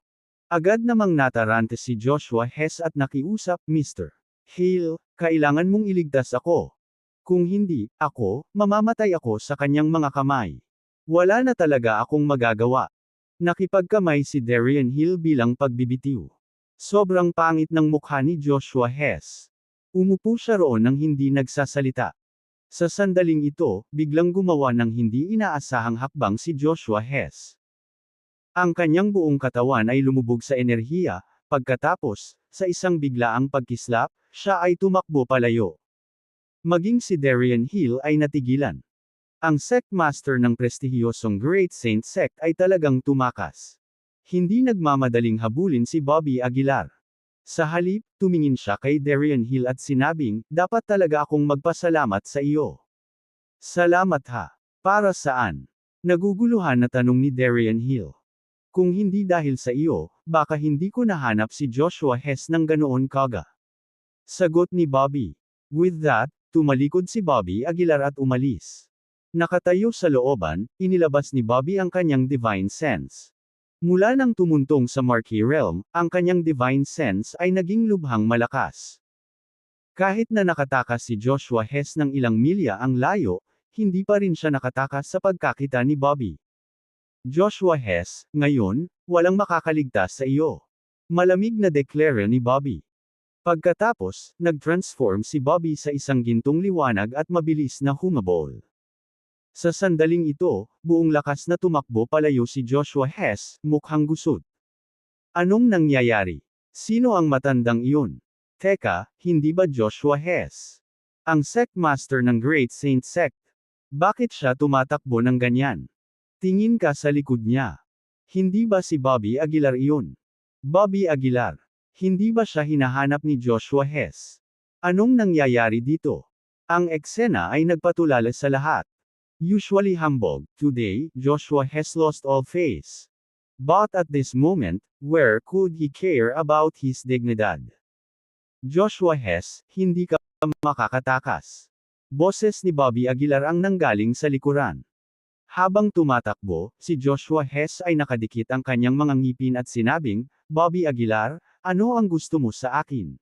Agad namang natarante si Joshua Hess at nakiusap, Mr. Hill, kailangan mong iligtas ako. Kung hindi, mamamatay ako sa kanyang mga kamay. Wala na talaga akong magagawa. Nakipagkamay si Darien Hill bilang pagbibitiw. Sobrang pangit ng mukha ni Joshua Hess. Umupo siya roon nang hindi nagsasalita. Sa sandaling ito, biglang gumawa ng hindi inaasahang hakbang si Joshua Hess. Ang kanyang buong katawan ay lumubog sa enerhiya, pagkatapos, sa isang biglaang pagkislap, siya ay tumakbo palayo. Maging si Darien Hill ay natigilan. Ang sect master ng prestihiyosong Great Saint Sect ay talagang tumakas. Hindi nagmamadaling habulin si Bobby Aguilar. Sa halip, tumingin siya kay Darien Hill at sinabing, dapat talaga akong magpasalamat sa iyo. Salamat ha. Para saan? Naguguluhan na tanong ni Darien Hill. Kung hindi dahil sa iyo, baka hindi ko nahanap si Joshua Hess ng ganoon kaga. Sagot ni Bobby. With that, tumalikod si Bobby Aguilar at umalis. Nakatayo sa looban, inilabas ni Bobby ang kanyang divine sense. Mula nang tumuntong sa Marquee Realm, ang kanyang divine sense ay naging lubhang malakas. Kahit na nakatakas si Joshua Hess ng ilang milya ang layo, hindi pa rin siya nakatakas sa pagkakita ni Bobby. Joshua Hess, ngayon, walang makakaligtas sa iyo. Malamig na deklara ni Bobby. Pagkatapos, nag-transform si Bobby sa isang gintong liwanag at mabilis na humabol. Sa sandaling ito, buong lakas na tumakbo palayo si Joshua Hess, mukhang gusot. Anong nangyayari? Sino ang matandang iyon? Teka, hindi ba Joshua Hess? Ang sect master ng Great Saint Sect. Bakit siya tumatakbo ng ganyan? Tingin ka sa likod niya. Hindi ba si Bobby Aguilar iyon? Bobby Aguilar. Hindi ba siya hinahanap ni Joshua Hess? Anong nangyayari dito? Ang eksena ay nagpatulala sa lahat. Usually humble, today, Joshua has lost all face. But at this moment, where could he care about his dignidad? Joshua Hess, hindi ka makakatakas. Boses ni Bobby Aguilar ang nanggaling sa likuran. Habang tumatakbo, si Joshua Hess ay nakadikit ang kanyang mga ngipin at sinabing, Bobby Aguilar, ano ang gusto mo sa akin?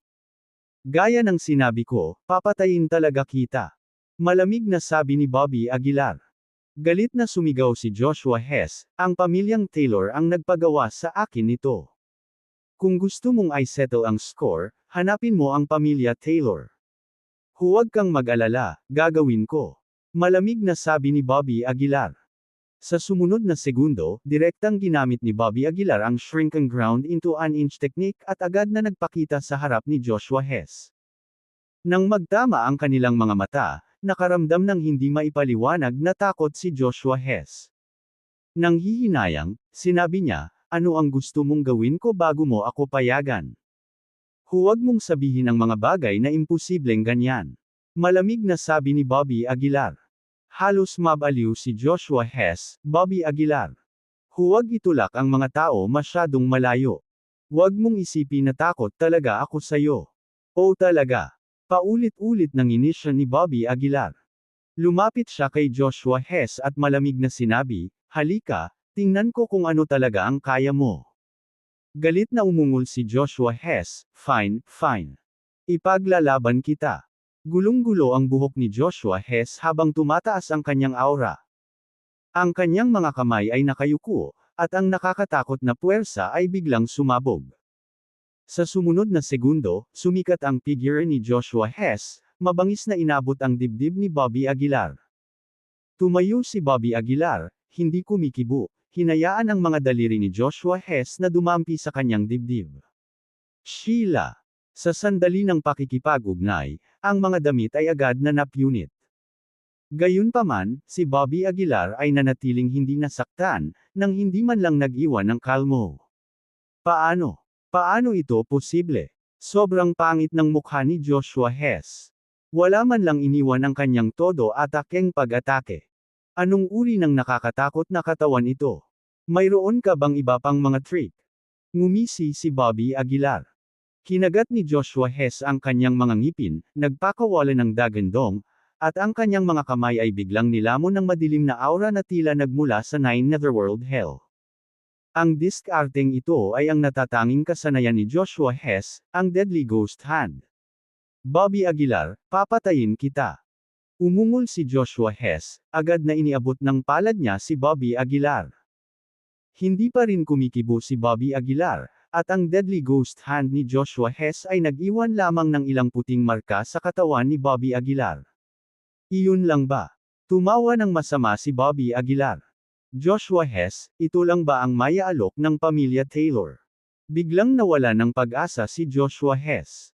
Gaya ng sinabi ko, papatayin talaga kita. Malamig na sabi ni Bobby Aguilar. Galit na sumigaw si Joshua Hess, ang pamilyang Taylor ang nagpagawa sa akin nito. Kung gusto mong i-settle ang score, hanapin mo ang pamilya Taylor. Huwag kang mag-alala, gagawin ko. Malamig na sabi ni Bobby Aguilar. Sa sumunod na segundo, direktang ginamit ni Bobby Aguilar ang shrink and ground into an inch technique at agad na nagpakita sa harap ni Joshua Hess. Nang magtama ang kanilang mga mata, nakaramdam ng hindi maipaliwanag na takot si Joshua Hess. Nang hihinayang, sinabi niya, ano ang gusto mong gawin ko bago mo ako payagan? Huwag mong sabihin ang mga bagay na imposibleng ganyan. Malamig na sabi ni Bobby Aguilar. Halos mabaliw si Joshua Hess, Bobby Aguilar. Huwag itulak ang mga tao masyadong malayo. Huwag mong isipin na takot talaga ako sayo. O talaga. Paulit-ulit nang inisya ni Bobby Aguilar. Lumapit siya kay Joshua Hess at malamig na sinabi, halika, tingnan ko kung ano talaga ang kaya mo. Galit na umungol si Joshua Hess, fine, fine. Ipaglalaban kita. Gulong-gulo ang buhok ni Joshua Hess habang tumataas ang kanyang aura. Ang kanyang mga kamay ay nakayuko, at ang nakakatakot na puwersa ay biglang sumabog. Sa sumunod na segundo, sumikat ang figure ni Joshua Hess, mabangis na inabot ang dibdib ni Bobby Aguilar. Tumayo si Bobby Aguilar, hindi kumikibo, hinayaan ang mga daliri ni Joshua Hess na dumampi sa kanyang dibdib. Sheila. Sa sandali ng pakikipag-ugnay, ang mga damit ay agad na napunit. Gayunpaman, si Bobby Aguilar ay nanatiling hindi nasaktan, nang hindi man lang nag-iwan ng kalmo. Paano? Paano ito posible? Sobrang pangit ng mukha ni Joshua Hess. Wala man lang iniwan ang kanyang todo atakeng pag-atake. Anong uri ng nakakatakot na katawan ito? Mayroon ka bang iba pang mga trick? Ngumisi si Bobby Aguilar. Kinagat ni Joshua Hess ang kanyang mga ngipin, nagpakawalan ng dagandong, at ang kanyang mga kamay ay biglang nilamon ng madilim na aura na tila nagmula sa Nine Netherworld Hell. Ang diskarteng ito ay ang natatanging kasanayan ni Joshua Hess, ang Deadly Ghost Hand. Bobby Aguilar, papatayin kita. Umungol si Joshua Hess, agad na iniabot ng palad niya si Bobby Aguilar. Hindi pa rin kumikibo si Bobby Aguilar, at ang Deadly Ghost Hand ni Joshua Hess ay nag-iwan lamang ng ilang puting marka sa katawan ni Bobby Aguilar. Iyon lang ba? Tumawa ng masama si Bobby Aguilar. Joshua Hess, ito lang ba ang maya-alok ng pamilya Taylor? Biglang nawala ng pag-asa si Joshua Hess.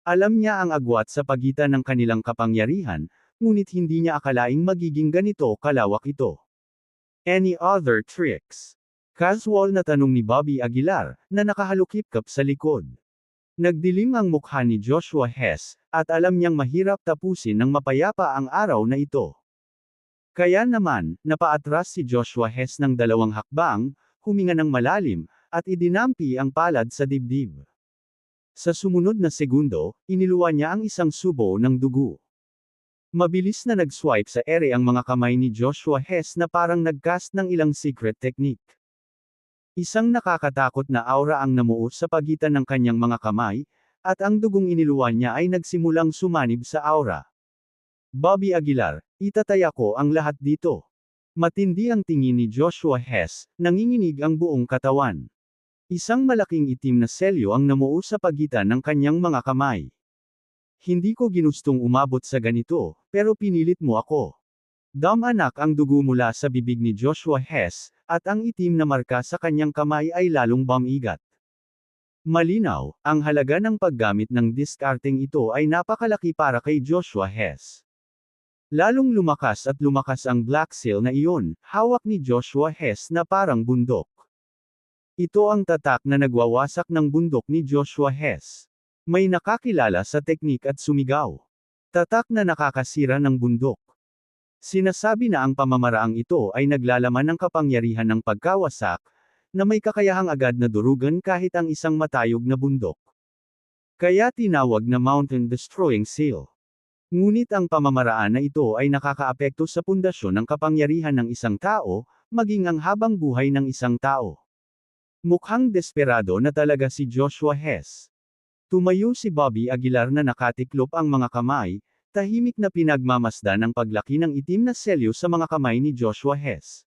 Alam niya ang agwat sa pagitan ng kanilang kapangyarihan, ngunit hindi niya akalaing magiging ganito kalawak ito. Any other tricks? Casual na tanong ni Bobby Aguilar, na nakahalukip-kap sa likod. Nagdilim ang mukha ni Joshua Hess, at alam niyang mahirap tapusin ng mapayapa ang araw na ito. Kaya naman, napaatras si Joshua Hess ng 2 hakbang, huminga ng malalim, at idinampi ang palad sa dibdib. Sa sumunod na segundo, iniluwa niya ang isang subo ng dugo. Mabilis na nag-swipe sa ere ang mga kamay ni Joshua Hess na parang nag-cast ng ilang secret technique. Isang nakakatakot na aura ang namuo sa pagitan ng kanyang mga kamay, at ang dugong iniluwa niya ay nagsimulang sumanib sa aura. Bobby Aguilar, itataya ko ang lahat dito. Matindi ang tingin ni Joshua Hess, nanginginig ang buong katawan. Isang malaking itim na selyo ang namuo sa pagitan ng kanyang mga kamay. Hindi ko ginustong umabot sa ganito, pero pinilit mo ako. Damanak ang dugo mula sa bibig ni Joshua Hess, at ang itim na marka sa kanyang kamay ay lalong bumigat. Malinaw, ang halaga ng paggamit ng diskarteng ito ay napakalaki para kay Joshua Hess. Lalong lumakas at lumakas ang black seal na iyon, hawak ni Joshua Hess na parang bundok. Ito ang tatak na nagwawasak ng bundok ni Joshua Hess. May nakakilala sa teknik at sumigaw. Tatak na nakakasira ng bundok. Sinasabi na ang pamamaraang ito ay naglalaman ng kapangyarihan ng pagkawasak, na may kakayahang agad na durugan kahit ang isang matayog na bundok. Kaya tinawag na Mountain Destroying Seal. Ngunit ang pamamaraan na ito ay nakakaapekto sa pundasyon ng kapangyarihan ng isang tao, maging ang habang buhay ng isang tao. Mukhang desperado na talaga si Joshua Hess. Tumayo si Bobby Aguilar na nakatiklop ang mga kamay, tahimik na pinagmamasdan ang paglaki ng itim na selyo sa mga kamay ni Joshua Hess.